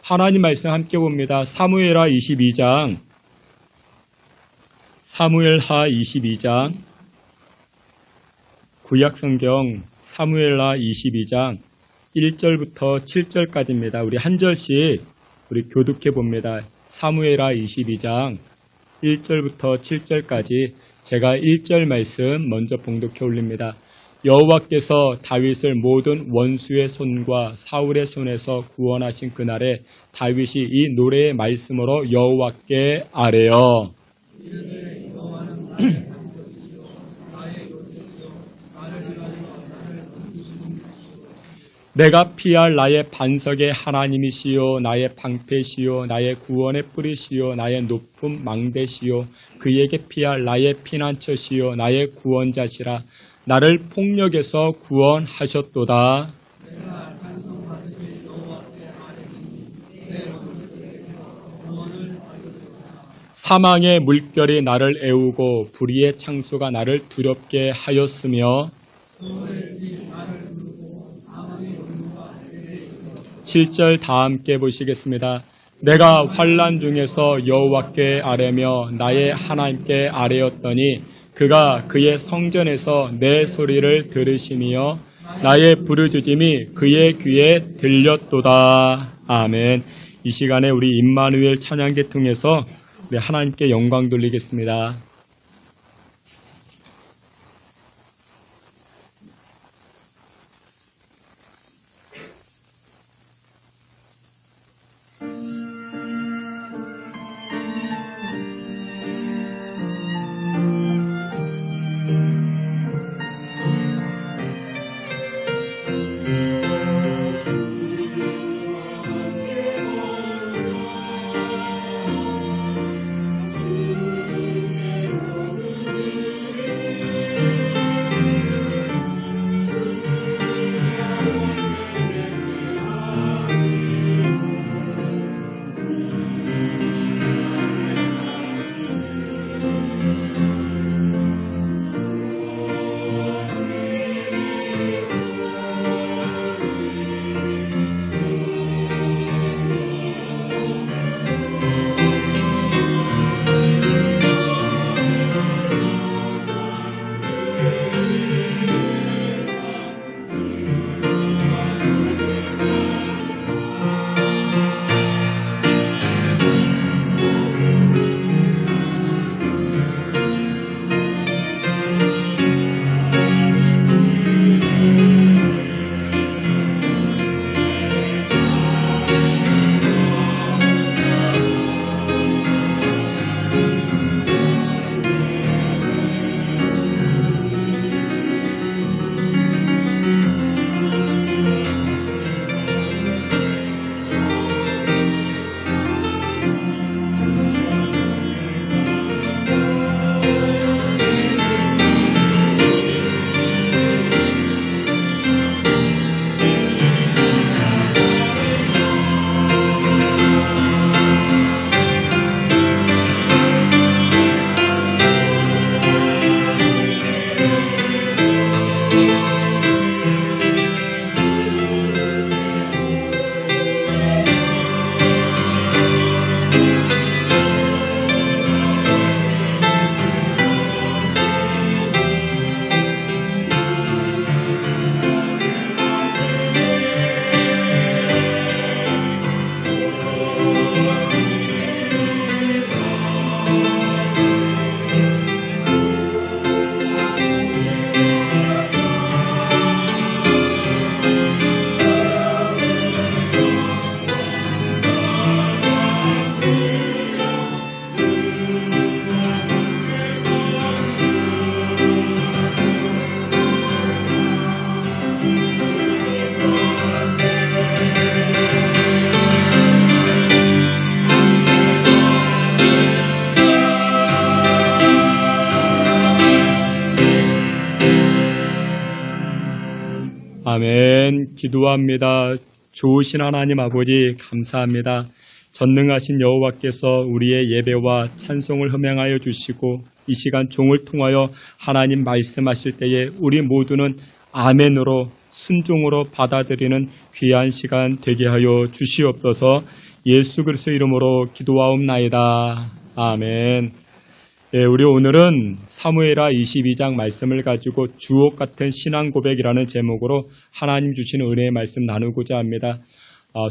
하나님 말씀 함께 봅니다. 사무엘하 22장 구약성경 사무엘하 22장 1절부터 7절까지입니다. 우리 한 절씩 우리 교독해 봅니다. 사무엘하 22장 1절부터 7절까지 제가 1절 말씀 먼저 봉독해 올립니다. 여호와께서 다윗을 모든 원수의 손과 사울의 손에서 구원하신 그날에 다윗이 이 노래의 말씀으로 여호와께 아뢰어 내가 피할 나의 반석의 하나님이시요 나의 방패시요 나의 구원의 뿌리시요 나의 높은 망대시요 그에게 피할 나의 피난처시요 나의 구원자시라 나를 폭력에서 구원하셨도다. 사망의 물결이 나를 애우고 불의의 창수가 나를 두렵게 하였으며 7절 다 함께 보시겠습니다. 내가 환난 중에서 여호와께 아뢰며 나의 하나님께 아뢰었더니 그가 그의 성전에서 내 소리를 들으시며 나의 부르짖음이 그의 귀에 들렸도다. 아멘. 이 시간에 우리 임마누엘 찬양계 통해서 우리 하나님께 영광 돌리겠습니다. 아멘. 기도합니다. 좋으신 하나님 아버지 감사합니다. 전능하신 여호와께서 우리의 예배와 찬송을 흠양하여 주시고 이 시간 종을 통하여 하나님 말씀하실 때에 우리 모두는 아멘으로 순종으로 받아들이는 귀한 시간 되게 하여 주시옵소서. 예수 그리스도 이름으로 기도하옵나이다. 아멘. 예, 우리 오늘은 사무엘하 22장 말씀을 가지고 주옥 같은 신앙 고백이라는 제목으로 하나님 주시는 은혜의 말씀 나누고자 합니다.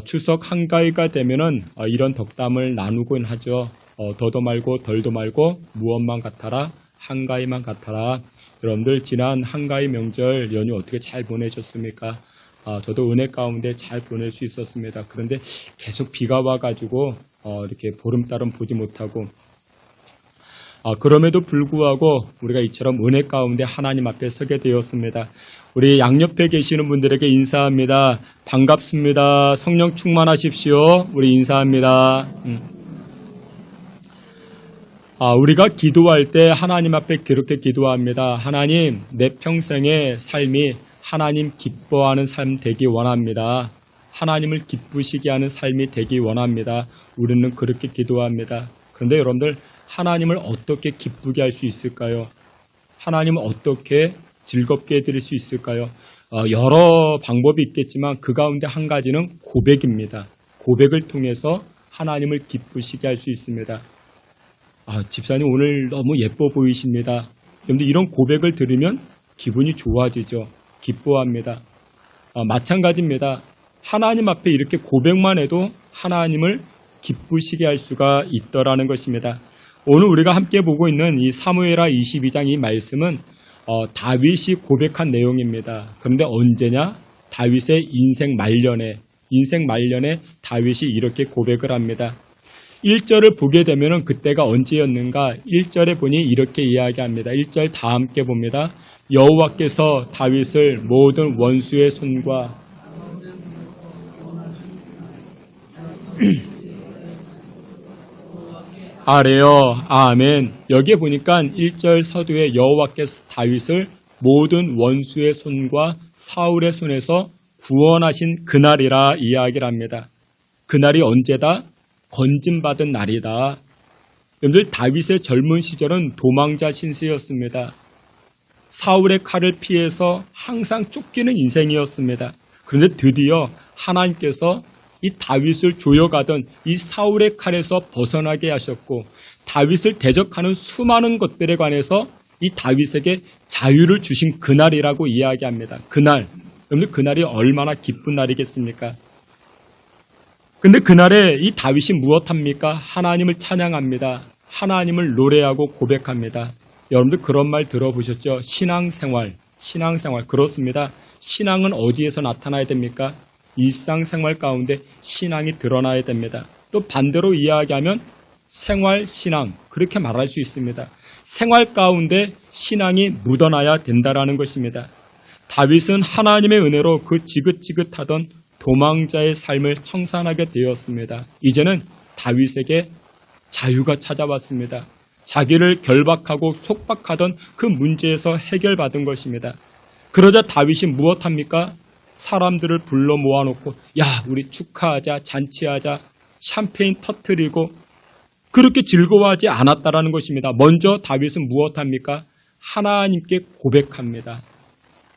추석 한가위가 되면은 이런 덕담을 나누곤 하죠. 더도 말고 덜도 말고 무엇만 같아라, 한가위만 같아라. 여러분들 지난 한가위 명절 연휴 어떻게 잘 보내셨습니까? 저도 은혜 가운데 잘 보낼 수 있었습니다. 그런데 계속 비가 와가지고 이렇게 보름달은 보지 못하고 그럼에도 불구하고 우리가 이처럼 은혜 가운데 하나님 앞에 서게 되었습니다. 우리 양옆에 계시는 분들에게 인사합니다. 반갑습니다. 성령 충만하십시오. 우리 인사합니다. 우리가 기도할 때 하나님 앞에 그렇게 기도합니다. 하나님, 내 평생의 삶이 하나님 기뻐하는 삶 되기 원합니다. 하나님을 기쁘시게 하는 삶이 되기 원합니다. 우리는 그렇게 기도합니다. 그런데 여러분들, 하나님을 어떻게 기쁘게 할 수 있을까요? 하나님을 어떻게 즐겁게 해드릴 수 있을까요? 여러 방법이 있겠지만 그 가운데 한 가지는 고백입니다. 고백을 통해서 하나님을 기쁘시게 할 수 있습니다. 집사님 오늘 너무 예뻐 보이십니다. 여러분들 이런 고백을 들으면 기분이 좋아지죠. 기뻐합니다. 마찬가지입니다. 하나님 앞에 이렇게 고백만 해도 하나님을 기쁘시게 할 수가 있더라는 것입니다. 오늘 우리가 함께 보고 있는 이 사무엘하 22장 이 말씀은 다윗이 고백한 내용입니다. 그런데 언제냐? 다윗의 인생 말년에 다윗이 이렇게 고백을 합니다. 1절을 보게 되면 그때가 언제였는가? 1절에 보니 이렇게 이야기합니다. 1절 다 함께 봅니다. 여호와께서 다윗을 모든 원수의 손과 아래요. 아멘. 여기에 보니까 1절 서두에 여호와께서 다윗을 모든 원수의 손과 사울의 손에서 구원하신 그날이라 이야기를 합니다. 그날이 언제다? 건짐받은 날이다. 여러분들 다윗의 젊은 시절은 도망자 신세였습니다. 사울의 칼을 피해서 항상 쫓기는 인생이었습니다. 그런데 드디어 하나님께서 이 다윗을 조여가던 이 사울의 칼에서 벗어나게 하셨고 다윗을 대적하는 수많은 것들에 관해서 이 다윗에게 자유를 주신 그날이라고 이야기합니다. 그날, 여러분들 그날이 얼마나 기쁜 날이겠습니까? 근데 그날에 이 다윗이 무엇합니까? 하나님을 찬양합니다. 하나님을 노래하고 고백합니다. 여러분들 그런 말 들어보셨죠? 신앙생활. 그렇습니다. 신앙은 어디에서 나타나야 됩니까? 일상생활 가운데 신앙이 드러나야 됩니다. 또 반대로 이야기하면 생활신앙, 그렇게 말할 수 있습니다. 생활 가운데 신앙이 묻어나야 된다는 것입니다. 다윗은 하나님의 은혜로 그 지긋지긋하던 도망자의 삶을 청산하게 되었습니다. 이제는 다윗에게 자유가 찾아왔습니다. 자기를 결박하고 속박하던 그 문제에서 해결받은 것입니다. 그러자 다윗이 무엇합니까? 사람들을 불러 모아놓고 우리 축하하자, 잔치하자, 샴페인 터뜨리고 그렇게 즐거워하지 않았다라는 것입니다. 먼저 다윗은 무엇합니까? 하나님께 고백합니다.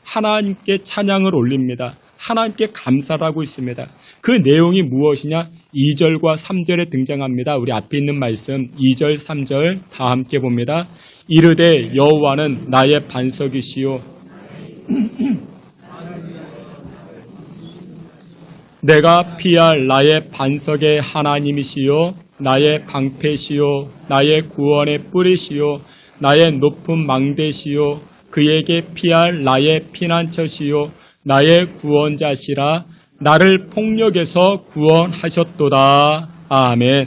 하나님께 찬양을 올립니다. 하나님께 감사를 하고 있습니다. 그 내용이 무엇이냐? 2절과 3절에 등장합니다. 우리 앞에 있는 말씀 2절, 3절 다 함께 봅니다. 이르되 여호와는 나의 반석이시요 내가 피할 나의 반석의 하나님이시요 나의 방패시요 나의 구원의 뿌리시요 나의 높은 망대시요 그에게 피할 나의 피난처시요 나의 구원자시라 나를 폭력에서 구원하셨도다. 아멘.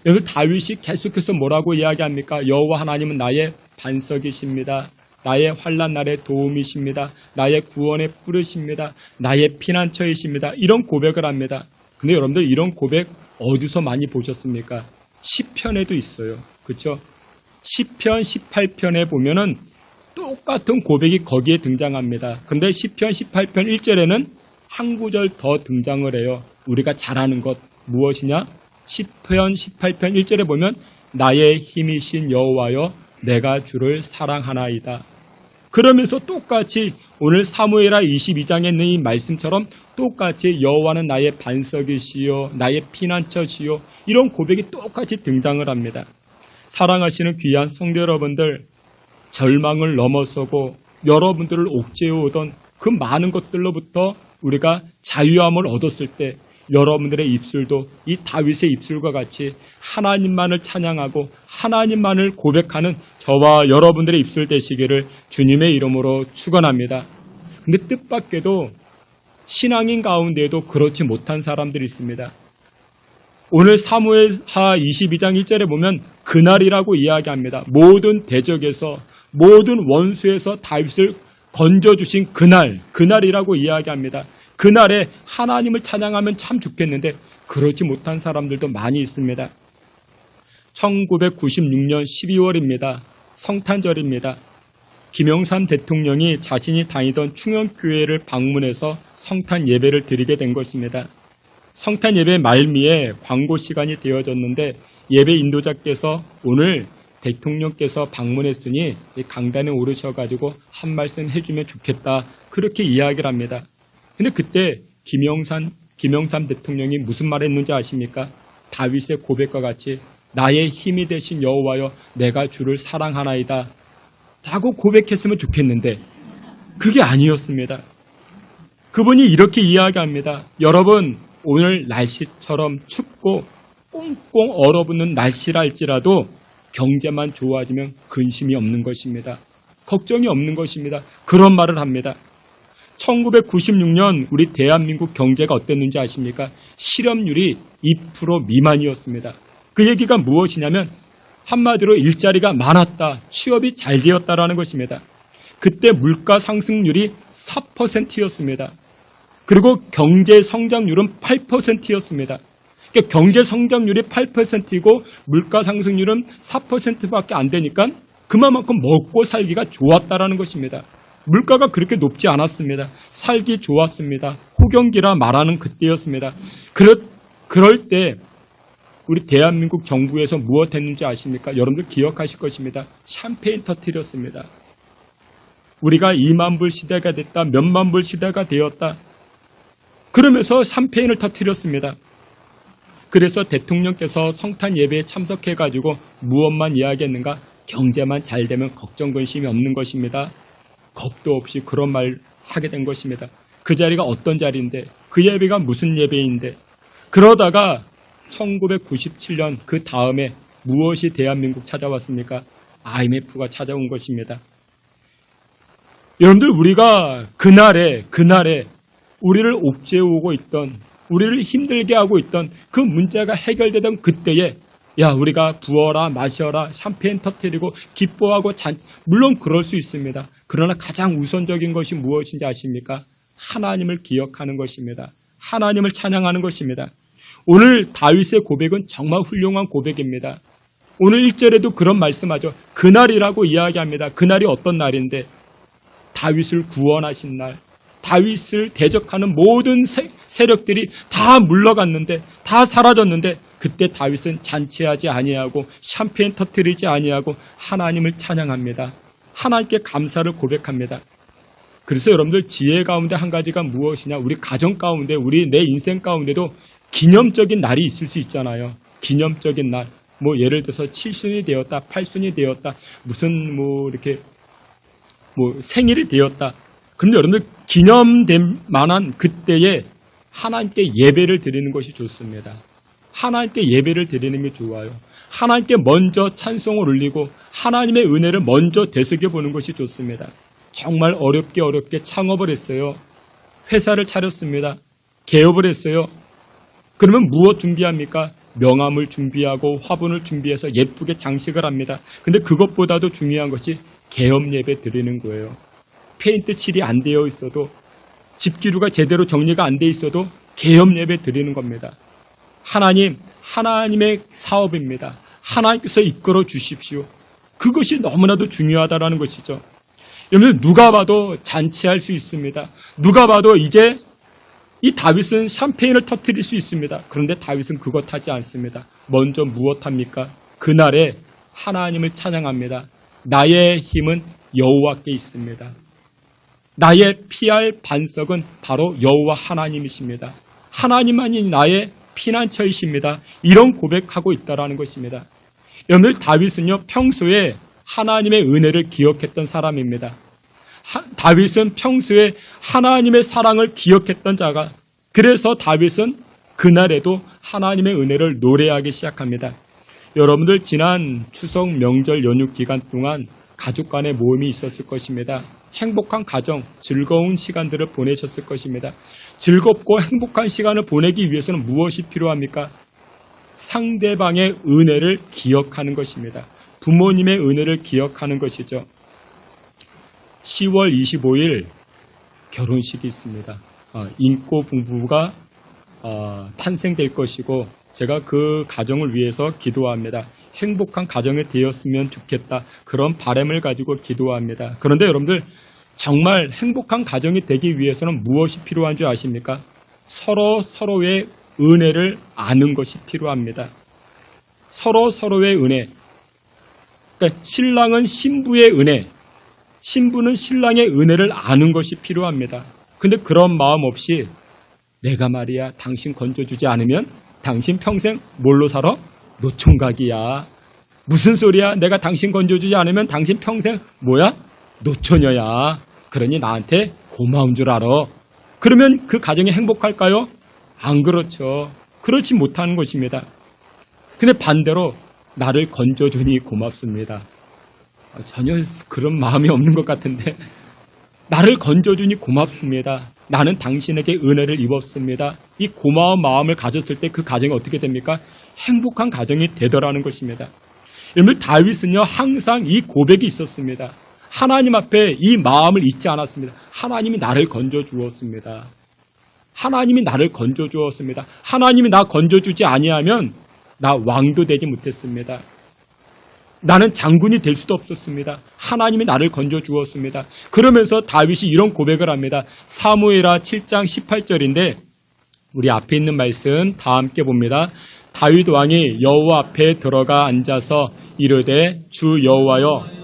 여기 다윗이 계속해서 뭐라고 이야기합니까? 여호와 하나님은 나의 반석이십니다. 나의 환난 날의 도움이십니다. 나의 구원의 뿌리십니다. 나의 피난처이십니다. 이런 고백을 합니다. 근데 여러분들 이런 고백 어디서 많이 보셨습니까? 시편에도 있어요. 그렇죠? 시편 18편에 보면은 똑같은 고백이 거기에 등장합니다. 근데 시편 18편 1절에는 한 구절 더 등장을 해요. 우리가 잘하는 것 무엇이냐? 시편 18편 1절에 보면 나의 힘이신 여호와여 내가 주를 사랑하나이다. 그러면서 똑같이 오늘 사무엘하 22장에 있는 이 말씀처럼 똑같이 여호와는 나의 반석이시요 나의 피난처시요 이런 고백이 똑같이 등장을 합니다. 사랑하시는 귀한 성도 여러분들, 절망을 넘어서고 여러분들을 옥죄어오던 그 많은 것들로부터 우리가 자유함을 얻었을 때 여러분들의 입술도 이 다윗의 입술과 같이 하나님만을 찬양하고 하나님만을 고백하는 저와 여러분들의 입술 되시기를 주님의 이름으로 축원합니다. 근데 뜻밖에도 신앙인 가운데에도 그렇지 못한 사람들이 있습니다. 오늘 사무엘하 22장 1절에 보면 그날이라고 이야기합니다. 모든 대적에서 모든 원수에서 다윗을 건져주신 그날이라고 이야기합니다. 그날에 하나님을 찬양하면 참 좋겠는데 그렇지 못한 사람들도 많이 있습니다. 1996년 12월입니다. 성탄절입니다. 김영삼 대통령이 자신이 다니던 충영교회를 방문해서 성탄 예배를 드리게 된 것입니다. 성탄 예배 말미에 광고 시간이 되어졌는데 예배 인도자께서 오늘 대통령께서 방문했으니 강단에 오르셔가지고 한 말씀 해주면 좋겠다 그렇게 이야기를 합니다. 근데 그때 김영삼 대통령이 무슨 말 했는지 아십니까? 다윗의 고백과 같이 나의 힘이 되신 여호와여 내가 주를 사랑하나이다 라고 고백했으면 좋겠는데 그게 아니었습니다. 그분이 이렇게 이야기합니다. 여러분 오늘 날씨처럼 춥고 꽁꽁 얼어붙는 날씨라 할지라도 경제만 좋아지면 근심이 없는 것입니다. 걱정이 없는 것입니다. 그런 말을 합니다. 1996년 우리 대한민국 경제가 어땠는지 아십니까? 실업률이 2% 미만이었습니다. 그 얘기가 무엇이냐면 한마디로 일자리가 많았다, 취업이 잘 되었다라는 것입니다. 그때 물가 상승률이 4%였습니다. 그리고 경제 성장률은 8%였습니다. 그러니까 경제 성장률이 8%이고 물가 상승률은 4%밖에 안 되니까 그만큼 먹고 살기가 좋았다라는 것입니다. 물가가 그렇게 높지 않았습니다. 살기 좋았습니다. 호경기라 말하는 그때였습니다. 그럴 때 우리 대한민국 정부에서 무엇 했는지 아십니까? 여러분들 기억하실 것입니다. 샴페인 터뜨렸습니다. 우리가 2만 불 시대가 됐다, 몇만 불 시대가 되었다. 그러면서 샴페인을 터뜨렸습니다. 그래서 대통령께서 성탄 예배에 참석해가지고 무엇만 이야기했는가? 경제만 잘 되면 걱정 근심이 없는 것입니다. 겁도 없이 그런 말 하게 된 것입니다. 그 자리가 어떤 자리인데 그 예배가 무슨 예배인데 그러다가 1997년 그 다음에 무엇이 대한민국 찾아왔습니까? IMF가 찾아온 것입니다. 여러분들 우리가 그날에 우리를 옥죄어오고 있던 우리를 힘들게 하고 있던 그 문제가 해결되던 그때에 야 우리가 부어라 마셔라 샴페인 터뜨리고 기뻐하고 물론 그럴 수 있습니다. 그러나 가장 우선적인 것이 무엇인지 아십니까? 하나님을 기억하는 것입니다. 하나님을 찬양하는 것입니다. 오늘 다윗의 고백은 정말 훌륭한 고백입니다. 오늘 1절에도 그런 말씀하죠. 그날이라고 이야기합니다. 그날이 어떤 날인데 다윗을 구원하신 날, 다윗을 대적하는 모든 세력들이 다 물러갔는데 다 사라졌는데 그때 다윗은 잔치하지 아니하고 샴페인 터뜨리지 아니하고 하나님을 찬양합니다. 하나님께 감사를 고백합니다. 그래서 여러분들 지혜 가운데 한 가지가 무엇이냐? 우리 가정 가운데 내 인생 가운데도 기념적인 날이 있을 수 있잖아요. 기념적인 날. 예를 들어서 7순이 되었다, 8순이 되었다, 무슨 이렇게 생일이 되었다. 그런데 여러분들 기념될 만한 그때에 하나님께 예배를 드리는 것이 좋습니다. 하나님께 예배를 드리는 게 좋아요. 하나님께 먼저 찬송을 올리고 하나님의 은혜를 먼저 되새겨보는 것이 좋습니다. 정말 어렵게 창업을 했어요. 회사를 차렸습니다. 개업을 했어요. 그러면 무엇 준비합니까? 명함을 준비하고 화분을 준비해서 예쁘게 장식을 합니다. 근데 그것보다도 중요한 것이 개업 예배 드리는 거예요. 페인트 칠이 안 되어 있어도 집기류가 제대로 정리가 안 돼 있어도 개업 예배 드리는 겁니다. 하나님의 사업입니다. 하나님께서 이끌어 주십시오. 그것이 너무나도 중요하다라는 것이죠. 여러분 누가 봐도 잔치할 수 있습니다. 누가 봐도 이제 이 다윗은 샴페인을 터뜨릴 수 있습니다. 그런데 다윗은 그것 하지 않습니다. 먼저 무엇합니까? 그날에 하나님을 찬양합니다. 나의 힘은 여호와께 있습니다. 나의 피할 반석은 바로 여호와 하나님이십니다. 하나님만이 나의 피난처이십니다. 이런 고백하고 있다라는 것입니다. 여러분들, 다윗은요, 평소에 하나님의 은혜를 기억했던 사람입니다. 다윗은 평소에 하나님의 사랑을 기억했던 자가, 그래서 다윗은 그날에도 하나님의 은혜를 노래하기 시작합니다. 여러분들, 지난 추석 명절 연휴 기간 동안 가족 간의 모임이 있었을 것입니다. 행복한 가정, 즐거운 시간들을 보내셨을 것입니다. 즐겁고 행복한 시간을 보내기 위해서는 무엇이 필요합니까? 상대방의 은혜를 기억하는 것입니다. 부모님의 은혜를 기억하는 것이죠. 10월 25일 결혼식이 있습니다. 인꼬 부부가 탄생될 것이고, 제가 그 가정을 위해서 기도합니다. 행복한 가정이 되었으면 좋겠다, 그런 바람을 가지고 기도합니다. 그런데 여러분들, 정말 행복한 가정이 되기 위해서는 무엇이 필요한 줄 아십니까? 서로의 은혜를 아는 것이 필요합니다. 서로의 은혜. 그러니까 신랑은 신부의 은혜, 신부는 신랑의 은혜를 아는 것이 필요합니다. 근데 그런 마음 없이 내가 말이야 당신 건져주지 않으면 당신 평생 뭘로 살아? 노총각이야. 무슨 소리야? 내가 당신 건져주지 않으면 당신 평생 뭐야? 노처녀야. 그러니 나한테 고마운 줄 알아. 그러면 그 가정이 행복할까요? 안 그렇죠. 그렇지 못하는 것입니다. 근데 반대로 나를 건져주니 고맙습니다. 전혀 그런 마음이 없는 것 같은데, 나를 건져주니 고맙습니다. 나는 당신에게 은혜를 입었습니다. 이 고마운 마음을 가졌을 때 그 가정이 어떻게 됩니까? 행복한 가정이 되더라는 것입니다. 여러분, 다윗은요 항상 이 고백이 있었습니다. 하나님 앞에 이 마음을 잊지 않았습니다. 하나님이 나를 건져주었습니다. 하나님이 나를 건져주었습니다. 하나님이 나 건져주지 아니하면 나 왕도 되지 못했습니다. 나는 장군이 될 수도 없었습니다. 하나님이 나를 건져주었습니다. 그러면서 다윗이 이런 고백을 합니다. 사무엘하 7장 18절인데 우리 앞에 있는 말씀 다 함께 봅니다. 다윗 왕이 여호와 앞에 들어가 앉아서 이르되 주 여호와여,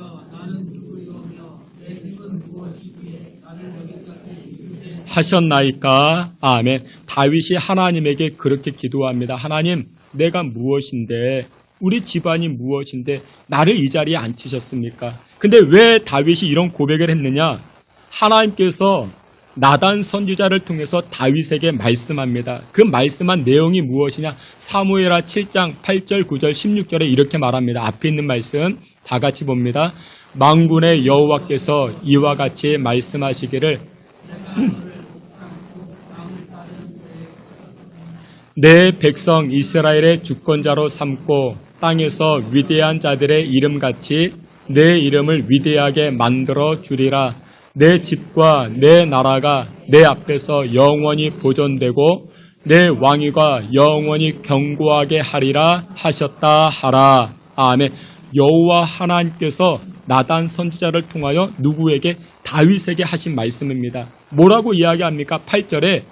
하셨나이까? 아멘. 다윗이 하나님에게 그렇게 기도합니다. 하나님, 내가 무엇인데, 우리 집안이 무엇인데 나를 이 자리에 앉히셨습니까? 근데 왜 다윗이 이런 고백을 했느냐? 하나님께서 나단 선지자를 통해서 다윗에게 말씀합니다. 그 말씀한 내용이 무엇이냐? 사무엘하 7장 8절, 9절, 16절에 이렇게 말합니다. 앞에 있는 말씀 다 같이 봅니다. 만군의 여호와께서 이와 같이 말씀하시기를 내 백성 이스라엘의 주권자로 삼고 땅에서 위대한 자들의 이름같이 내 이름을 위대하게 만들어 주리라. 내 집과 내 나라가 내 앞에서 영원히 보존되고 내 왕위가 영원히 견고하게 하리라 하셨다 하라. 아멘. 여호와 하나님께서 나단 선지자를 통하여 누구에게? 다윗에게 하신 말씀입니다. 뭐라고 이야기합니까? 8절에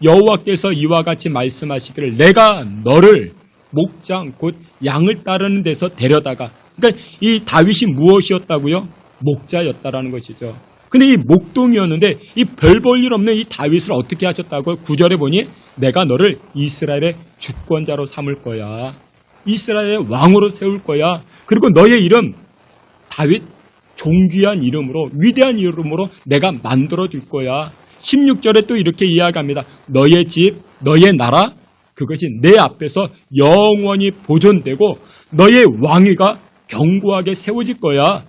여호와께서 이와 같이 말씀하시기를 내가 너를 목장 곧 양을 따르는 데서 데려다가, 그러니까 이 다윗이 무엇이었다고요? 목자였다라는 것이죠. 근데 이 목동이었는데 이 별 볼 일 없는 이 다윗을 어떻게 하셨다고요? 9절에 보니 내가 너를 이스라엘의 주권자로 삼을 거야. 이스라엘의 왕으로 세울 거야. 그리고 너의 이름 다윗, 존귀한 이름으로, 위대한 이름으로 내가 만들어줄 거야. 16절에 또 이렇게 이야기합니다. 너의 집, 너의 나라, 그것이 내 앞에서 영원히 보존되고 너의 왕위가 견고하게 세워질 거야.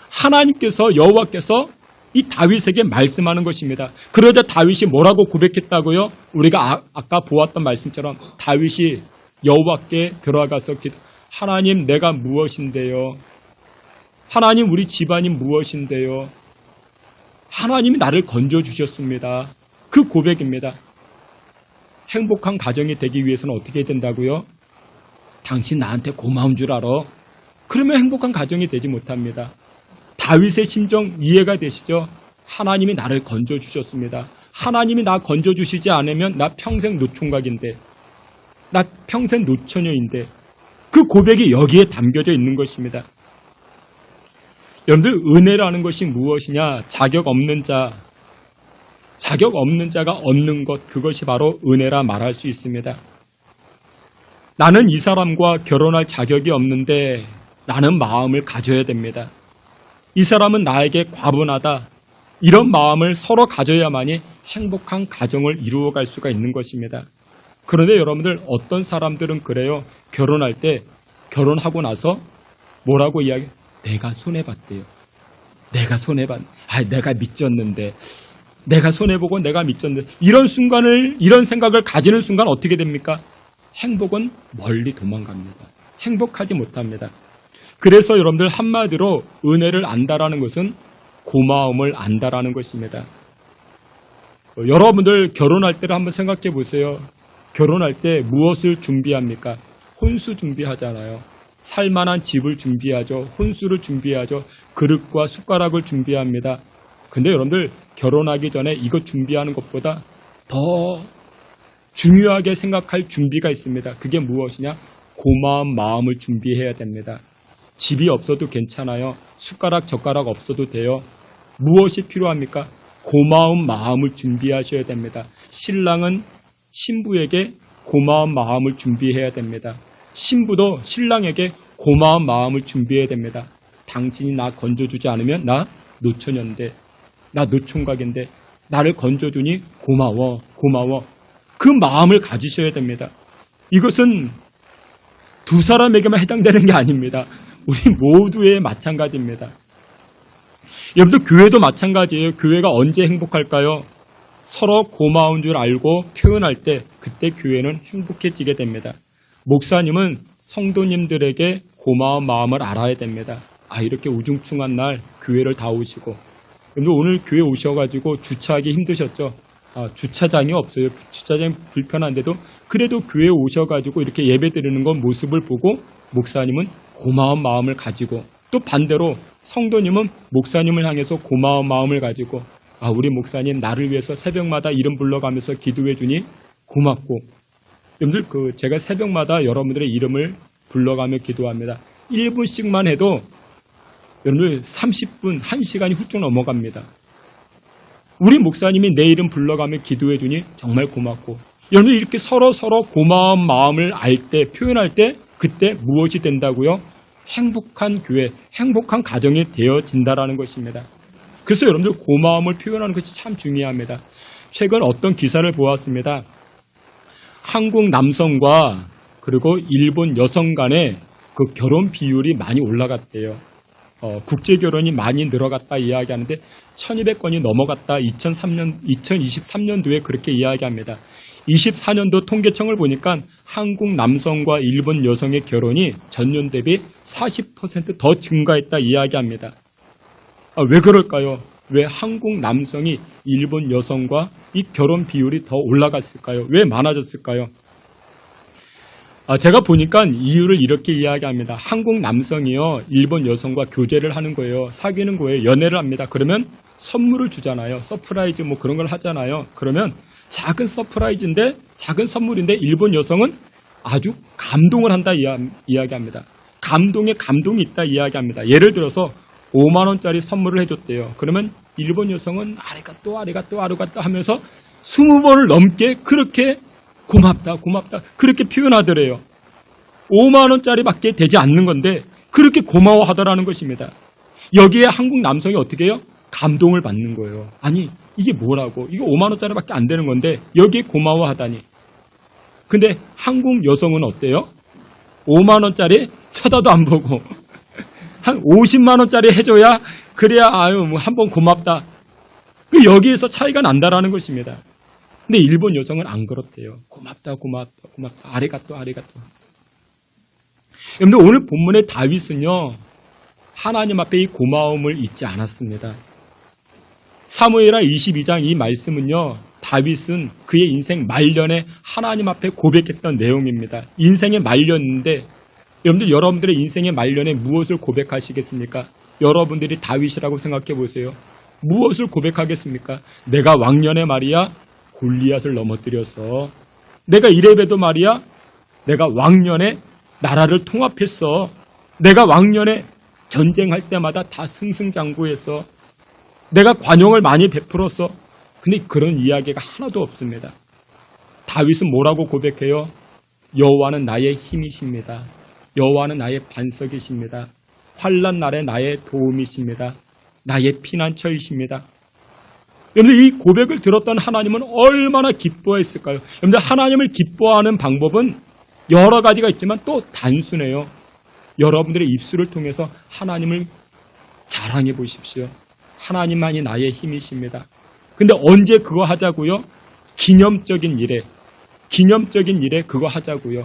하나님께서, 여호와께서 이 다윗에게 말씀하는 것입니다. 그러자 다윗이 뭐라고 고백했다고요? 우리가 아까 보았던 말씀처럼 다윗이 여호와께 들어가서 하나님, 내가 무엇인데요? 하나님, 우리 집안이 무엇인데요? 하나님이 나를 건져주셨습니다. 그 고백입니다. 행복한 가정이 되기 위해서는 어떻게 된다고요? 당신 나한테 고마운 줄 알아. 그러면 행복한 가정이 되지 못합니다. 다윗의 심정 이해가 되시죠? 하나님이 나를 건져주셨습니다. 하나님이 나 건져주시지 않으면 나 평생 노총각인데, 나 평생 노처녀인데, 그 고백이 여기에 담겨져 있는 것입니다. 여러분들, 은혜라는 것이 무엇이냐? 자격 없는 자, 자격 없는 자가 얻는 것, 그것이 바로 은혜라 말할 수 있습니다. 나는 이 사람과 결혼할 자격이 없는데 라는 마음을 가져야 됩니다. 이 사람은 나에게 과분하다. 이런 마음을 서로 가져야만이 행복한 가정을 이루어갈 수가 있는 것입니다. 그런데 여러분들, 어떤 사람들은 그래요. 결혼할 때, 결혼하고 나서 뭐라고 이야기해요? 내가 손해봤대요. 내가 내가 미쳤는데. 내가 손해보고 내가 미쳤는데. 이런 생각을 가지는 순간 어떻게 됩니까? 행복은 멀리 도망갑니다. 행복하지 못합니다. 그래서 여러분들, 한마디로 은혜를 안다라는 것은 고마움을 안다라는 것입니다. 여러분들 결혼할 때를 한번 생각해 보세요. 결혼할 때 무엇을 준비합니까? 혼수 준비하잖아요. 살만한 집을 준비하죠. 혼수를 준비하죠. 그릇과 숟가락을 준비합니다. 근데 여러분들, 결혼하기 전에 이것 준비하는 것보다 더 중요하게 생각할 준비가 있습니다. 그게 무엇이냐? 고마운 마음을 준비해야 됩니다. 집이 없어도 괜찮아요. 숟가락, 젓가락 없어도 돼요. 무엇이 필요합니까? 고마운 마음을 준비하셔야 됩니다. 신랑은 신부에게 고마운 마음을 준비해야 됩니다. 신부도 신랑에게 고마운 마음을 준비해야 됩니다. 당신이 나 건져주지 않으면 나 노처녀인데, 나 노총각인데 나를 건져주니 고마워. 그 마음을 가지셔야 됩니다. 이것은 두 사람에게만 해당되는 게 아닙니다. 우리 모두의 마찬가지입니다. 여러분들, 교회도 마찬가지예요. 교회가 언제 행복할까요? 서로 고마운 줄 알고 표현할 때, 그때 교회는 행복해지게 됩니다. 목사님은 성도님들에게 고마운 마음을 알아야 됩니다. 이렇게 우중충한 날 교회를 다 오시고, 여러분 오늘 교회 오셔가지고 주차하기 힘드셨죠? 주차장이 없어요. 주차장이 불편한데도 그래도 교회 오셔가지고 이렇게 예배 드리는 건 모습을 보고 목사님은 고마운 마음을 가지고, 또 반대로 성도님은 목사님을 향해서 고마운 마음을 가지고, 우리 목사님 나를 위해서 새벽마다 이름 불러가면서 기도해 주니 고맙고. 여러분들, 제가 새벽마다 여러분들의 이름을 불러가며 기도합니다. 1분씩만 해도 여러분들 30분, 1시간이 훌쩍 넘어갑니다. 우리 목사님이 내 이름 불러가며 기도해 주니 정말 고맙고. 여러분, 이렇게 서로 고마운 마음을 알 때, 표현할 때, 그때 무엇이 된다고요? 행복한 교회, 행복한 가정이 되어진다라는 것입니다. 그래서 여러분들, 고마움을 표현하는 것이 참 중요합니다. 최근 어떤 기사를 보았습니다. 한국 남성과 그리고 일본 여성 간의 그 결혼 비율이 많이 올라갔대요. 국제 결혼이 많이 늘어갔다 이야기하는데 1200건이 넘어갔다. 2023년도에 그렇게 이야기합니다. 24년도 통계청을 보니까 한국 남성과 일본 여성의 결혼이 전년 대비 40% 더 증가했다 이야기합니다. 왜 그럴까요? 왜 한국 남성이 일본 여성과 이 결혼 비율이 더 올라갔을까요? 왜 많아졌을까요? 제가 보니까 이유를 이렇게 이야기합니다. 한국 남성이요, 일본 여성과 교제를 하는 거예요. 사귀는 거예요. 연애를 합니다. 그러면 선물을 주잖아요. 서프라이즈 뭐 그런 걸 하잖아요. 그러면 작은 서프라이즈인데, 작은 선물인데 일본 여성은 아주 감동을 한다 이야기합니다. 감동에 감동이 있다 이야기합니다. 예를 들어서 5만 원짜리 선물을 해줬대요. 그러면 일본 여성은 아리가또 하면서 20번을 넘게 그렇게 고맙다 그렇게 표현하더래요. 5만 원짜리밖에 되지 않는 건데 그렇게 고마워하더라는 것입니다. 여기에 한국 남성이 어떻게 해요? 감동을 받는 거예요. 아니, 이게 뭐라고? 이거 5만 원짜리밖에 안 되는 건데 여기에 고마워하다니. 근데 한국 여성은 어때요? 5만 원짜리 쳐다도 안 보고 한 50만 원짜리 해줘야 그래야 한번 고맙다. 여기에서 차이가 난다라는 것입니다. 근데 일본 여성은 안 그렇대요. 고맙다. 아리가또. 여러분들, 오늘 본문의 다윗은요, 하나님 앞에 이 고마움을 잊지 않았습니다. 사무엘하 22장 이 말씀은요, 다윗은 그의 인생 말년에 하나님 앞에 고백했던 내용입니다. 인생의 말년인데, 여러분들의 인생의 말년에 무엇을 고백하시겠습니까? 여러분들이 다윗이라고 생각해 보세요. 무엇을 고백하겠습니까? 내가 왕년에 말이야 골리앗을 넘어뜨렸어. 내가 이레베도 말이야 내가 왕년에 나라를 통합했어. 내가 왕년에 전쟁할 때마다 다 승승장구했어. 내가 관용을 많이 베풀었어. 근데 그런 이야기가 하나도 없습니다. 다윗은 뭐라고 고백해요? 여호와는 나의 힘이십니다. 여호와는 나의 반석이십니다. 환난 날에 나의 도움이십니다. 나의 피난처이십니다. 여러분들 이 고백을 들었던 하나님은 얼마나 기뻐했을까요? 여러분들 하나님을 기뻐하는 방법은 여러 가지가 있지만 또 단순해요. 여러분들의 입술을 통해서 하나님을 자랑해 보십시오. 하나님만이 나의 힘이십니다. 근데 언제 그거 하자고요? 기념적인 일에 그거 하자고요.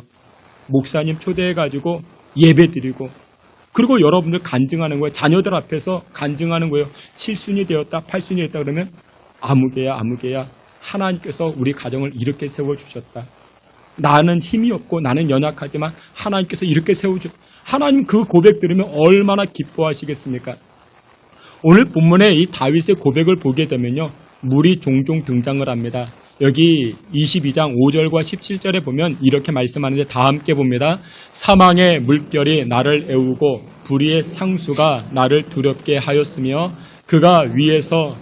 목사님 초대해가지고 예배 드리고, 그리고 여러분들 간증하는 거예요. 자녀들 앞에서 간증하는 거예요. 7순이 되었다, 8순이 되었다 그러면 아무개야. 하나님께서 우리 가정을 이렇게 세워주셨다. 나는 힘이 없고 나는 연약하지만 하나님께서 이렇게 세워주셨다. 하나님 그 고백 들으면 얼마나 기뻐하시겠습니까? 오늘 본문에 이 다윗의 고백을 보게 되면요, 물이 종종 등장을 합니다. 여기 22장 5절과 17절에 보면 이렇게 말씀하는데 다 함께 봅니다. 사망의 물결이 나를 애우고 불의의 창수가 나를 두렵게 하였으며 그가 위에서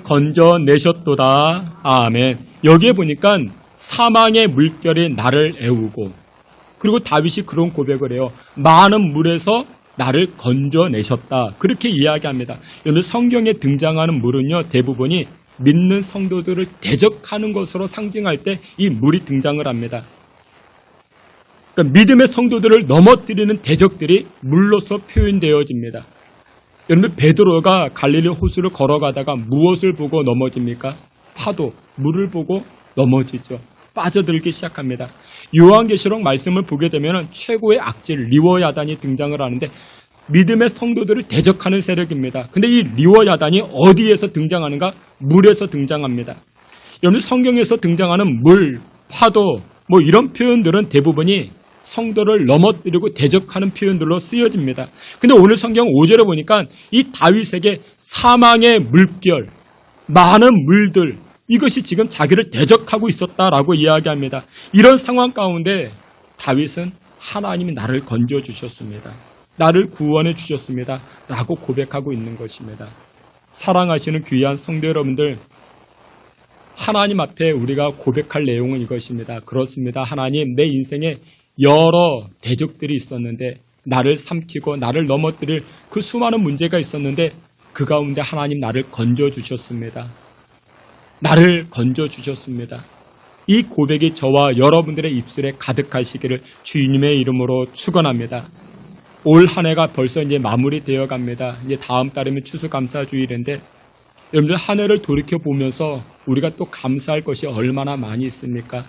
건져내셨도다. 아멘. 여기에 보니까 사망의 물결이 나를 애우고, 그리고 다윗이 그런 고백을 해요. 많은 물에서 나를 건져내셨다. 그렇게 이야기합니다. 여러분 성경에 등장하는 물은요, 대부분이 믿는 성도들을 대적하는 것으로 상징할 때 이 물이 등장을 합니다. 그러니까 믿음의 성도들을 넘어뜨리는 대적들이 물로서 표현되어집니다. 여러분 베드로가 갈릴리 호수를 걸어가다가 무엇을 보고 넘어집니까? 파도, 물을 보고 넘어지죠. 빠져들기 시작합니다. 요한계시록 말씀을 보게 되면 최고의 악질 리워야단이 등장을 하는데 믿음의 성도들을 대적하는 세력입니다. 근데 이 리워야단이 어디에서 등장하는가? 물에서 등장합니다. 여러분 성경에서 등장하는 물, 파도 뭐 이런 표현들은 대부분이 성도를 넘어뜨리고 대적하는 표현들로 쓰여집니다. 근데 오늘 성경 5절에 보니까 이 다윗에게 사망의 물결, 많은 물들, 이것이 지금 자기를 대적하고 있었다라고 이야기합니다. 이런 상황 가운데 다윗은 하나님이 나를 건져주셨습니다. 나를 구원해 주셨습니다. 라고 고백하고 있는 것입니다. 사랑하시는 귀한 성도 여러분들, 하나님 앞에 우리가 고백할 내용은 이것입니다. 그렇습니다. 하나님, 내 인생에 여러 대적들이 있었는데 나를 삼키고 나를 넘어뜨릴 그 수많은 문제가 있었는데 그 가운데 하나님 나를 건져주셨습니다. 나를 건져주셨습니다. 이 고백이 저와 여러분들의 입술에 가득하시기를 주님의 이름으로 축원합니다. 올 한 해가 벌써 이제 마무리되어 갑니다. 이제 다음 달이면 추수감사주일인데 여러분들 한 해를 돌이켜 보면서 우리가 또 감사할 것이 얼마나 많이 있습니까?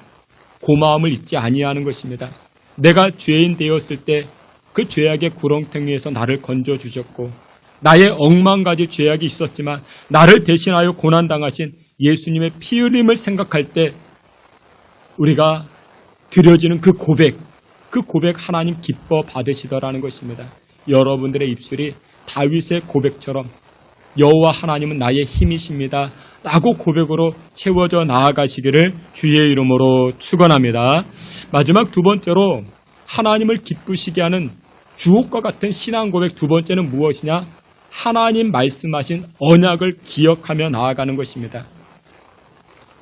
고마움을 잊지 아니하는 것입니다. 내가 죄인 되었을 때 그 죄악의 구렁텅이에서 나를 건져주셨고, 나의 억만가지 죄악이 있었지만 나를 대신하여 고난당하신 예수님의 피 흘림을 생각할 때 우리가 드려지는 그 고백 하나님 기뻐 받으시더라는 것입니다. 여러분들의 입술이 다윗의 고백처럼 여호와 하나님은 나의 힘이십니다 라고 고백으로 채워져 나아가시기를 주의 이름으로 축원합니다. 마지막 두 번째로 하나님을 기쁘시게 하는 주옥과 같은 신앙 고백 두 번째는 무엇이냐? 하나님 말씀하신 언약을 기억하며 나아가는 것입니다.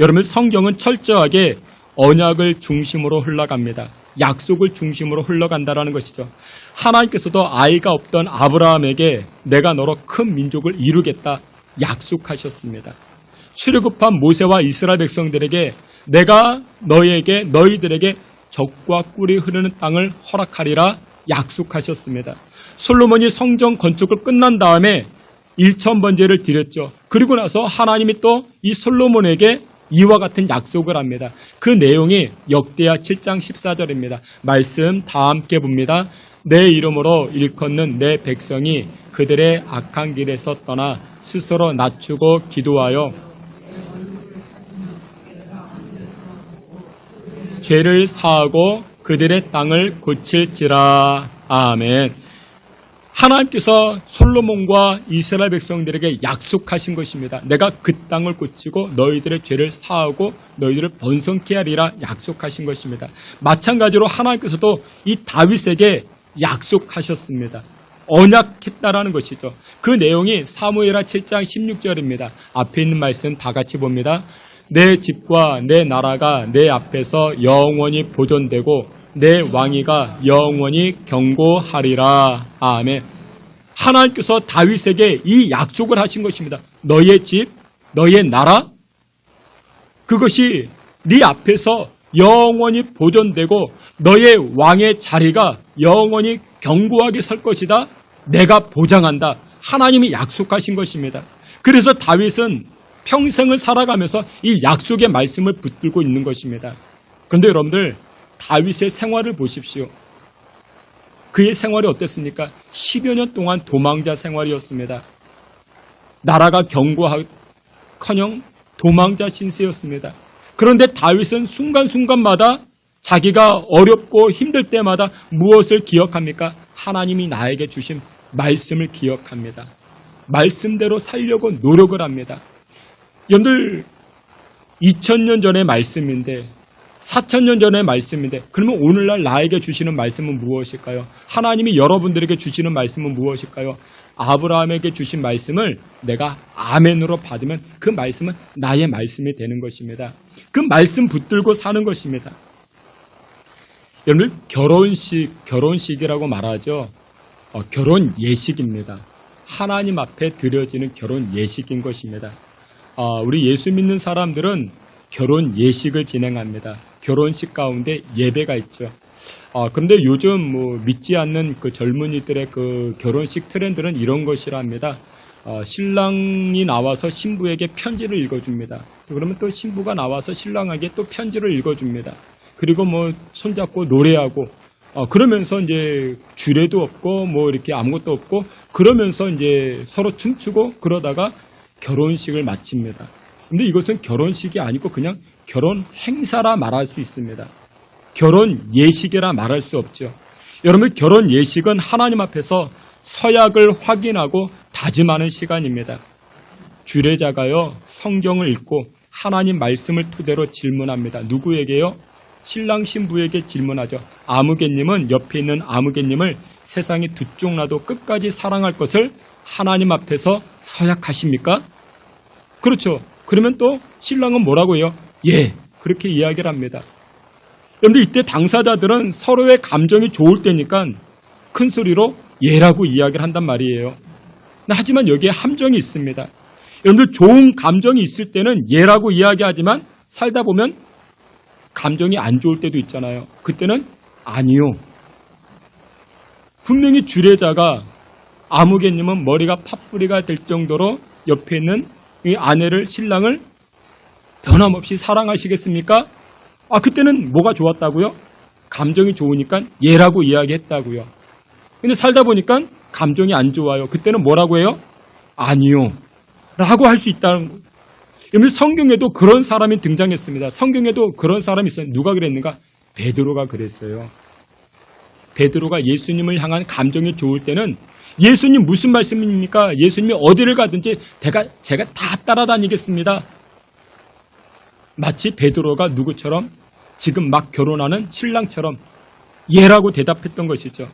여러분 성경은 철저하게 언약을 중심으로 흘러갑니다. 약속을 중심으로 흘러간다는 것이죠. 하나님께서도 아이가 없던 아브라함에게 내가 너로 큰 민족을 이루겠다 약속하셨습니다. 출애굽한 모세와 이스라엘 백성들에게 내가 너희들에게 젖과 꿀이 흐르는 땅을 허락하리라 약속하셨습니다. 솔로몬이 성전 건축을 끝난 다음에 1,000번제를 드렸죠. 그리고 나서 하나님이 또 이 솔로몬에게 이와 같은 약속을 합니다. 그 내용이 역대하 7장 14절입니다. 말씀 다 함께 봅니다. 내 이름으로 일컫는 내 백성이 그들의 악한 길에서 떠나 스스로 낮추고 기도하여 죄를 사하고 그들의 땅을 고칠지라. 아멘. 하나님께서 솔로몬과 이스라엘 백성들에게 약속하신 것입니다. 내가 그 땅을 고치고 너희들의 죄를 사하고 너희들을 번성케 하리라 약속하신 것입니다. 마찬가지로 하나님께서도 이 다윗에게 약속하셨습니다. 언약했다라는 것이죠. 그 내용이 사무엘하 7장 16절입니다. 앞에 있는 말씀 다 같이 봅니다. 내 집과 내 나라가 내 앞에서 영원히 보존되고 내 왕위가 영원히 경고하리라. 아멘. 하나님께서 다윗에게 이 약속을 하신 것입니다. 너의 집, 너의 나라, 그것이 네 앞에서 영원히 보존되고 너의 왕의 자리가 영원히 견고하게 설 것이다. 내가 보장한다. 하나님이 약속하신 것입니다. 그래서 다윗은 평생을 살아가면서 이 약속의 말씀을 붙들고 있는 것입니다. 그런데 여러분들, 다윗의 생활을 보십시오. 그의 생활이 어땠습니까? 10여 년 동안 도망자 생활이었습니다. 나라가 견고하커녕 도망자 신세였습니다. 그런데 다윗은 순간순간마다 자기가 어렵고 힘들 때마다 무엇을 기억합니까? 하나님이 나에게 주신 말씀을 기억합니다. 말씀대로 살려고 노력을 합니다. 여러분들, 2000년 전의 말씀인데 4000년 전의 말씀인데 그러면 오늘날 나에게 주시는 말씀은 무엇일까요? 하나님이 여러분들에게 주시는 말씀은 무엇일까요? 아브라함에게 주신 말씀을 내가 아멘으로 받으면 그 말씀은 나의 말씀이 되는 것입니다. 그 말씀 붙들고 사는 것입니다. 여러분들, 결혼식이라고 말하죠. 결혼 예식입니다. 하나님 앞에 드려지는 결혼 예식인 것입니다. 우리 예수 믿는 사람들은 결혼 예식을 진행합니다. 결혼식 가운데 예배가 있죠. 그런데 요즘 믿지 않는 그 젊은이들의 그 결혼식 트렌드는 이런 것이랍니다. 신랑이 나와서 신부에게 편지를 읽어줍니다. 그러면 또 신부가 나와서 신랑에게 또 편지를 읽어줍니다. 그리고 손잡고 노래하고, 그러면서 이제 주례도 없고, 이렇게 아무것도 없고, 그러면서 이제 서로 춤추고 그러다가 결혼식을 마칩니다. 근데 이것은 결혼식이 아니고 그냥 결혼 행사라 말할 수 있습니다. 결혼 예식이라 말할 수 없죠. 여러분, 결혼 예식은 하나님 앞에서 서약을 확인하고 다짐하는 시간입니다. 주례자가요, 성경을 읽고 하나님 말씀을 토대로 질문합니다. 누구에게요? 신랑 신부에게 질문하죠. 아무개님은 옆에 있는 아무개님을 세상에 두 쪽 나도 끝까지 사랑할 것을 하나님 앞에서 서약하십니까? 그렇죠. 그러면 또 신랑은 뭐라고 해요? 예, 그렇게 이야기를 합니다. 그런데 이때 당사자들은 서로의 감정이 좋을 때니까 큰 소리로 예라고 이야기를 한단 말이에요. 하지만 여기에 함정이 있습니다. 여러분들, 좋은 감정이 있을 때는 예라고 이야기하지만 살다 보면 감정이 안 좋을 때도 있잖아요. 그때는 아니요. 분명히 주례자가 아무개님은 머리가 팥뿌리가 될 정도로 옆에 있는 이 아내를, 신랑을 변함없이 사랑하시겠습니까? 그때는 뭐가 좋았다고요? 감정이 좋으니까 예라고 이야기했다고요. 근데 살다 보니까 감정이 안 좋아요. 그때는 뭐라고 해요? 아니요. 라고 할 수 있다는 거예요. 여러분, 성경에도 그런 사람이 등장했습니다. 성경에도 그런 사람이 있어요. 누가 그랬는가? 베드로가 그랬어요. 베드로가 예수님을 향한 감정이 좋을 때는 예수님 무슨 말씀입니까? 예수님이 어디를 가든지 제가 다 따라다니겠습니다. 마치 베드로가 누구처럼? 지금 막 결혼하는 신랑처럼 예라고 대답했던 것이죠.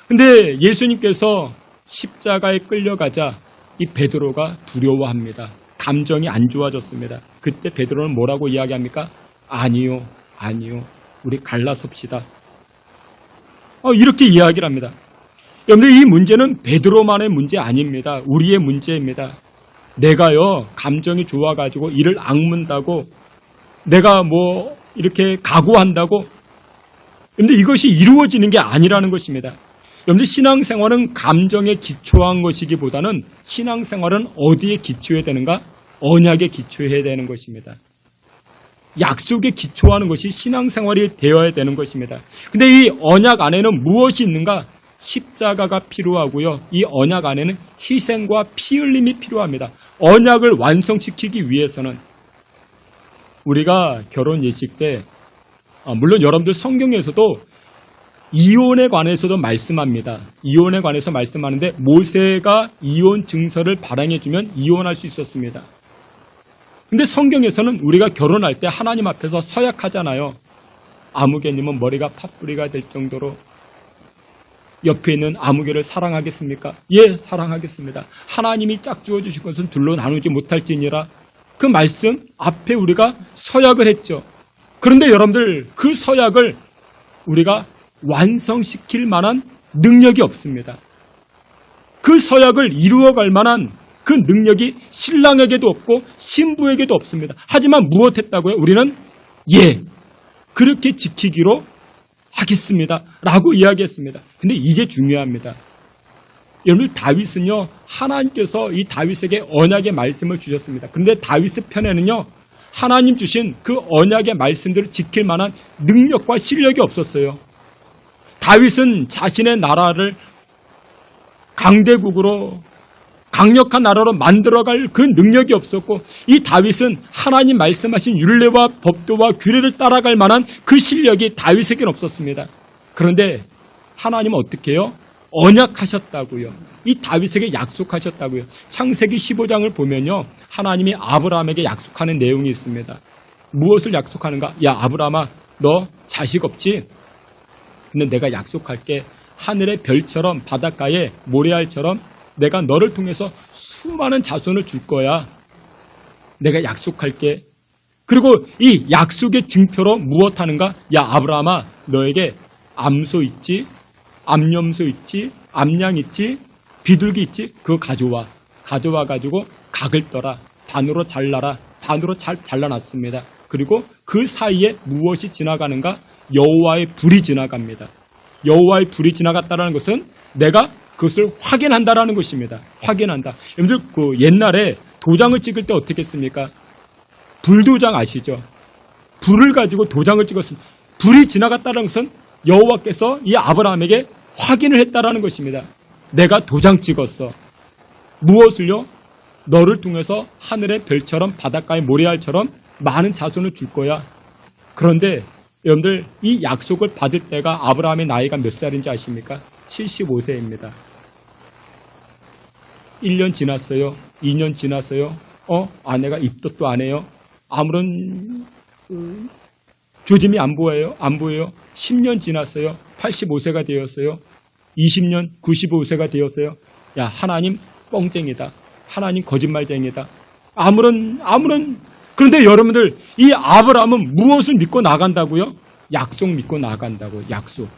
근데 예수님께서 십자가에 끌려가자 이 베드로가 두려워합니다. 감정이 안 좋아졌습니다. 그때 베드로는 뭐라고 이야기합니까? 아니요. 우리 갈라섭시다. 이렇게 이야기를 합니다. 여러분들, 이 문제는 베드로만의 문제 아닙니다. 우리의 문제입니다. 내가요, 감정이 좋아가지고 이를 악문다고, 내가 이렇게 각오한다고, 그런데 이것이 이루어지는 게 아니라는 것입니다. 여러분들, 신앙생활은 감정에 기초한 것이기보다는 신앙생활은 어디에 기초해야 되는가? 언약에 기초해야 되는 것입니다. 약속에 기초하는 것이 신앙생활이 되어야 되는 것입니다. 근데 이 언약 안에는 무엇이 있는가? 십자가가 필요하고요. 이 언약 안에는 희생과 피 흘림이 필요합니다. 언약을 완성시키기 위해서는 우리가 결혼 예식 때, 물론 여러분들 성경에서도 이혼에 관해서도 말씀합니다. 이혼에 관해서 말씀하는데 모세가 이혼 증서를 발행해주면 이혼할 수 있었습니다. 근데 성경에서는 우리가 결혼할 때 하나님 앞에서 서약하잖아요. 아무개님은 머리가 팥뿌리가 될 정도로 옆에 있는 아무개를 사랑하겠습니까? 예, 사랑하겠습니다. 하나님이 짝지어 주신 것은 둘로 나누지 못할지니라. 그 말씀 앞에 우리가 서약을 했죠. 그런데 여러분들 그 서약을 우리가 완성시킬 만한 능력이 없습니다. 그 서약을 이루어갈 만한 그 능력이 신랑에게도 없고 신부에게도 없습니다. 하지만 무엇했다고요? 우리는 예, 그렇게 지키기로 하겠습니다 라고 이야기했습니다. 근데 이게 중요합니다. 여러분, 다윗은요, 하나님께서 이 다윗에게 언약의 말씀을 주셨습니다. 그런데 다윗의 편에는요, 하나님 주신 그 언약의 말씀들을 지킬 만한 능력과 실력이 없었어요. 다윗은 자신의 나라를 강대국으로, 강력한 나라로 만들어갈 그 능력이 없었고, 이 다윗은 하나님 말씀하신 율례와 법도와 규례를 따라갈 만한 그 실력이 다윗에게는 없었습니다. 그런데 하나님은 어떻게 해요? 언약하셨다고요. 이 다윗에게 약속하셨다고요. 창세기 15장을 보면요, 하나님이 아브라함에게 약속하는 내용이 있습니다. 무엇을 약속하는가? 야, 아브라함아, 너 자식 없지? 근데 내가 약속할게. 하늘의 별처럼 바닷가에 모래알처럼 내가 너를 통해서 수많은 자손을 줄 거야. 내가 약속할게. 그리고 이 약속의 증표로 무엇하는가? 야, 아브라함아, 너에게 암소 있지? 암염소 있지? 암양 있지? 비둘기 있지? 그거 가져와. 가져와가지고 각을 떠라. 반으로 잘라라. 반으로 잘라놨습니다. 그리고 그 사이에 무엇이 지나가는가? 여호와의 불이 지나갑니다. 여호와의 불이 지나갔다는 것은 내가 그것을 확인한다라는 것입니다. 확인한다. 여러분들 그 옛날에 도장을 찍을 때 어떻게 했습니까? 불도장 아시죠? 불을 가지고 도장을 찍었습니다. 불이 지나갔다는 것은 여호와께서 이 아브라함에게 확인을 했다라는 것입니다. 내가 도장 찍었어. 무엇을요? 너를 통해서 하늘의 별처럼 바닷가의 모래알처럼 많은 자손을 줄 거야. 그런데 여러분들 이 약속을 받을 때가 아브라함의 나이가 몇 살인지 아십니까? 75세입니다. 1년 지났어요. 2년 지났어요. 아내가 입덧도 안 해요. 아무런 조짐이 안 보여요. 10년 지났어요. 85세가 되었어요. 20년 95세가 되었어요. 야, 하나님 뻥쟁이다. 하나님 거짓말쟁이다. 그런데 여러분들 이 아브라함은 무엇을 믿고 나간다고요? 약속 믿고 나간다고요. 약속.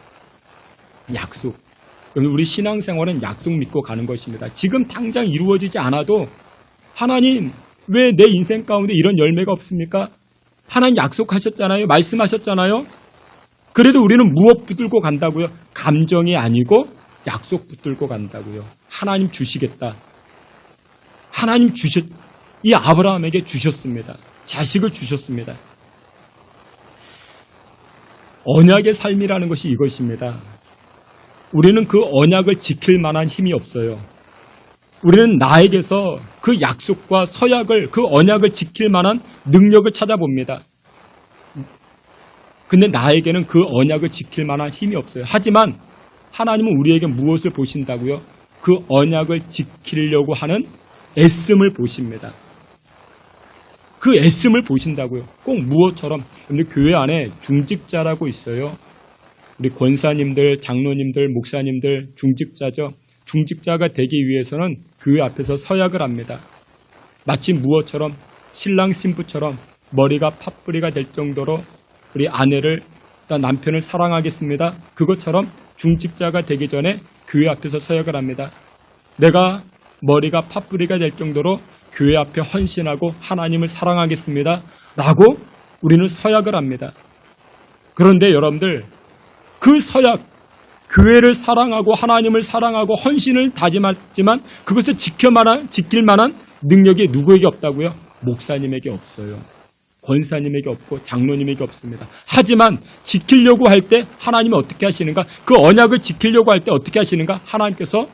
여러분, 우리 신앙생활은 약속 믿고 가는 것입니다. 지금 당장 이루어지지 않아도 하나님 왜 내 인생 가운데 이런 열매가 없습니까? 하나님 약속하셨잖아요. 말씀하셨잖아요. 그래도 우리는 무엇 붙들고 간다고요? 감정이 아니고 약속 붙들고 간다고요. 하나님 주시겠다. 이 아브라함에게 주셨습니다. 자식을 주셨습니다. 언약의 삶이라는 것이 이것입니다. 우리는 그 언약을 지킬 만한 힘이 없어요. 우리는 나에게서 그 약속과 서약을, 그 언약을 지킬 만한 능력을 찾아봅니다. 근데 나에게는 그 언약을 지킬 만한 힘이 없어요. 하지만 하나님은 우리에게 무엇을 보신다고요? 그 언약을 지키려고 하는 애씀을 보십니다. 그 애씀을 보신다고요. 꼭 무엇처럼. 여러분들 교회 안에 중직자라고 있어요. 우리 권사님들, 장로님들, 목사님들 중직자죠. 중직자가 되기 위해서는 교회 앞에서 서약을 합니다. 마치 무엇처럼? 신랑 신부처럼 머리가 팥뿌리가 될 정도로 우리 아내를, 남편을 사랑하겠습니다. 그것처럼 중직자가 되기 전에 교회 앞에서 서약을 합니다. 내가 머리가 팥뿌리가 될 정도로 교회 앞에 헌신하고 하나님을 사랑하겠습니다. 라고 우리는 서약을 합니다. 그런데 여러분들 그 서약, 교회를 사랑하고 하나님을 사랑하고 헌신을 다짐하지만 그것을 지킬 만한 능력이 누구에게 없다고요? 목사님에게 없어요. 권사님에게 없고 장로님에게 없습니다. 하지만 지키려고 할 때 하나님은 어떻게 하시는가? 그 언약을 지키려고 할 때 어떻게 하시는가? 하나님께서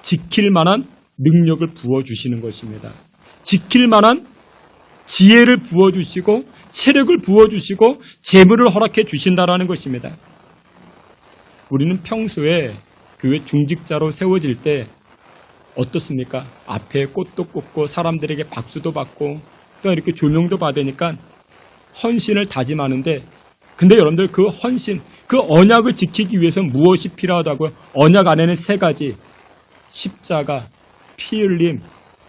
지킬 만한 능력을 부어주시는 것입니다. 지킬 만한 지혜를 부어주시고 체력을 부어주시고 재물을 허락해 주신다라는 것입니다. 우리는 평소에 교회 중직자로 세워질 때 어떻습니까? 앞에 꽃도 꽂고 사람들에게 박수도 받고 또 이렇게 조명도 받으니까 헌신을 다짐하는데 근데 여러분들 그 헌신, 그 언약을 지키기 위해서 무엇이 필요하다고요? 언약 안에는 세 가지. 십자가, 피 흘림,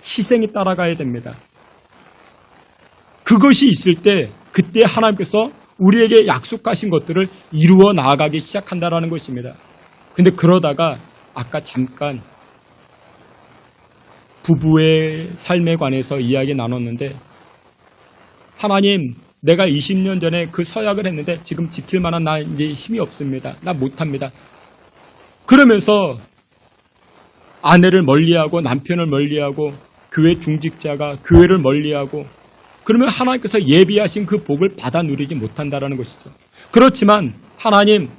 희생이 따라가야 됩니다. 그것이 있을 때 그때 하나님께서 우리에게 약속하신 것들을 이루어 나아가기 시작한다는 것입니다. 근데 그러다가 아까 잠깐 부부의 삶에 관해서 이야기 나눴는데 하나님 내가 20년 전에 그 서약을 했는데 지금 지킬 만한 나 이제 힘이 없습니다. 나 못합니다. 그러면서 아내를 멀리하고 남편을 멀리하고 교회 중직자가 교회를 멀리하고 그러면 하나님께서 예비하신 그 복을 받아 누리지 못한다는 것이죠. 그렇지만 하나님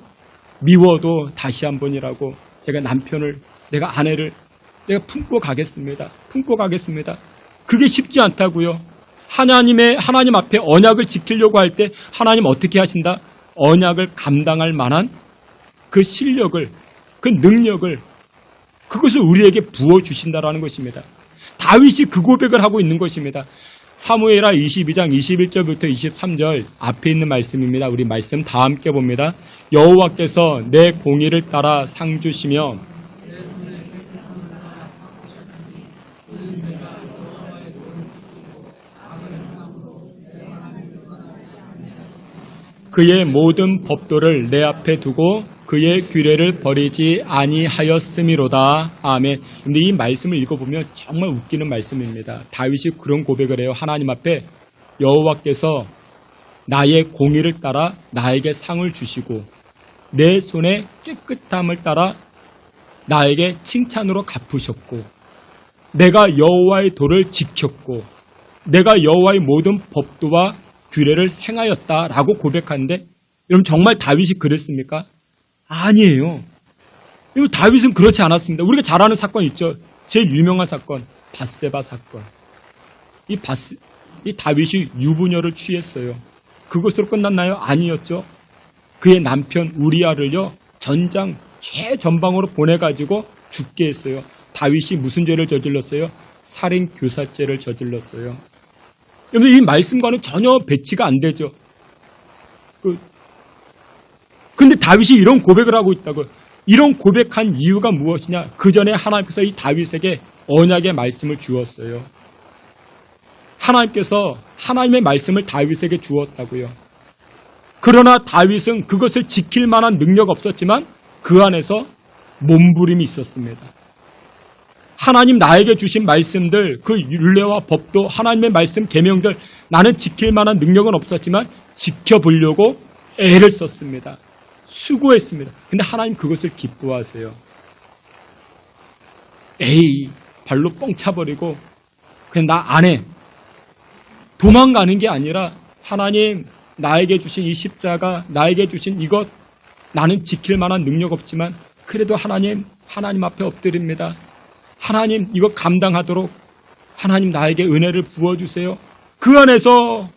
미워도 다시 한 번이라고 제가 남편을 내가 아내를 내가 품고 가겠습니다. 품고 가겠습니다. 그게 쉽지 않다고요. 하나님 앞에 언약을 지키려고 할 때 하나님 어떻게 하신다? 언약을 감당할 만한 그 실력을 그 능력을 그것을 우리에게 부어주신다라는 것입니다. 다윗이 그 고백을 하고 있는 것입니다. 사무엘하 22장 21절부터 23절 앞에 있는 말씀입니다. 우리 말씀 다 함께 봅니다. 여호와께서 내 공의를 따라 상 주시며 그의 모든 법도를 내 앞에 두고 그의 규례를 버리지 아니하였음이로다. 아멘. 근데 이 말씀을 읽어보면 정말 웃기는 말씀입니다. 다윗이 그런 고백을 해요. 하나님 앞에 여호와께서 나의 공의를 따라 나에게 상을 주시고 내 손의 깨끗함을 따라 나에게 칭찬으로 갚으셨고 내가 여호와의 도를 지켰고 내가 여호와의 모든 법도와 규례를 행하였다라고 고백하는데 여러분 정말 다윗이 그랬습니까? 아니에요. 다윗은 그렇지 않았습니다. 우리가 잘 아는 사건 있죠. 제일 유명한 사건, 밧세바 사건. 이 다윗이 유부녀를 취했어요. 그것으로 끝났나요? 아니었죠. 그의 남편 우리아를요 전장 최전방으로 보내가지고 죽게 했어요. 다윗이 무슨 죄를 저질렀어요? 살인 교사죄를 저질렀어요. 여러분 이 말씀과는 전혀 배치가 안 되죠. 근데 다윗이 이런 고백을 하고 있다고요. 이런 고백한 이유가 무엇이냐? 그 전에 하나님께서 이 다윗에게 언약의 말씀을 주었어요. 하나님께서 하나님의 말씀을 다윗에게 주었다고요. 그러나 다윗은 그것을 지킬 만한 능력 없었지만 그 안에서 몸부림이 있었습니다. 하나님 나에게 주신 말씀들, 그 율례와 법도 하나님의 말씀 계명들 나는 지킬 만한 능력은 없었지만 지켜보려고 애를 썼습니다. 수고했습니다. 근데 하나님 그것을 기뻐하세요. 에이, 발로 뻥 차버리고 그냥 나 안 해. 도망가는 게 아니라 하나님 나에게 주신 이 십자가, 나에게 주신 이것 나는 지킬 만한 능력 없지만 그래도 하나님 앞에 엎드립니다. 하나님 이거 감당하도록 하나님 나에게 은혜를 부어주세요. 그 안에서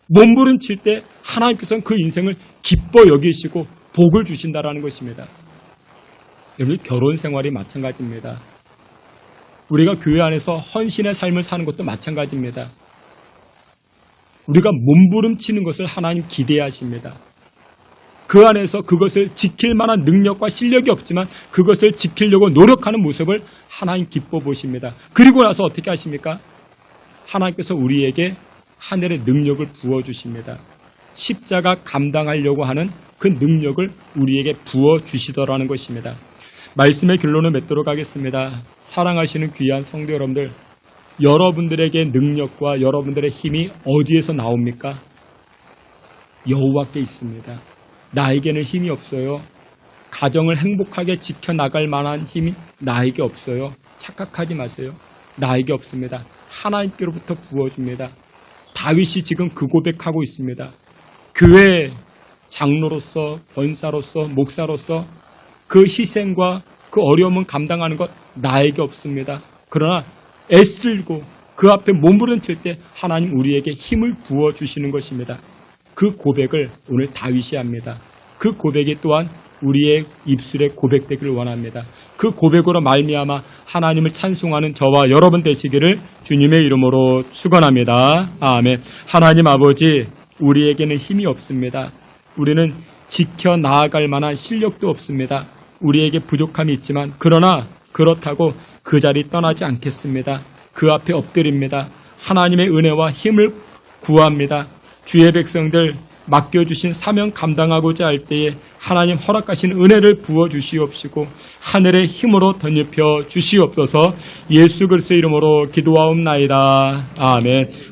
몸부림칠 때 하나님께서는 그 인생을 기뻐 여기시고 복을 주신다라는 것입니다. 여러분 결혼 생활이 마찬가지입니다. 우리가 교회 안에서 헌신의 삶을 사는 것도 마찬가지입니다. 우리가 몸부림치는 것을 하나님 기대하십니다. 그 안에서 그것을 지킬 만한 능력과 실력이 없지만 그것을 지키려고 노력하는 모습을 하나님 기뻐 보십니다. 그리고 나서 어떻게 하십니까? 하나님께서 우리에게 하늘의 능력을 부어주십니다. 십자가 감당하려고 하는 그 능력을 우리에게 부어주시더라는 것입니다. 말씀의 결론을 맺도록 하겠습니다. 사랑하시는 귀한 성도 여러분들, 여러분들에게 능력과 여러분들의 힘이 어디에서 나옵니까? 여호와께 있습니다. 나에게는 힘이 없어요. 가정을 행복하게 지켜나갈 만한 힘이 나에게 없어요. 착각하지 마세요. 나에게 없습니다. 하나님께로부터 부어줍니다. 다윗이 지금 그 고백하고 있습니다. 교회 장로로서, 권사로서, 목사로서 그 희생과 그 어려움은 감당하는 것 나에게 없습니다. 그러나 애쓸고 그 앞에 몸부림칠 때 하나님 우리에게 힘을 부어주시는 것입니다. 그 고백을 오늘 다윗이 합니다. 그 고백이 또한 우리의 입술에 고백되기를 원합니다. 그 고백으로 말미암아 하나님을 찬송하는 저와 여러분 되시기를 주님의 이름으로 축원합니다. 아멘. 하나님 아버지, 우리에게는 힘이 없습니다. 우리는 지켜 나아갈 만한 실력도 없습니다. 우리에게 부족함이 있지만 그러나 그렇다고 그 자리 떠나지 않겠습니다. 그 앞에 엎드립니다. 하나님의 은혜와 힘을 구합니다. 주의 백성들 맡겨주신 사명 감당하고자 할 때에 하나님 허락하신 은혜를 부어주시옵시고 하늘의 힘으로 덧입혀 주시옵소서. 예수 그리스도의 이름으로 기도하옵나이다. 아멘.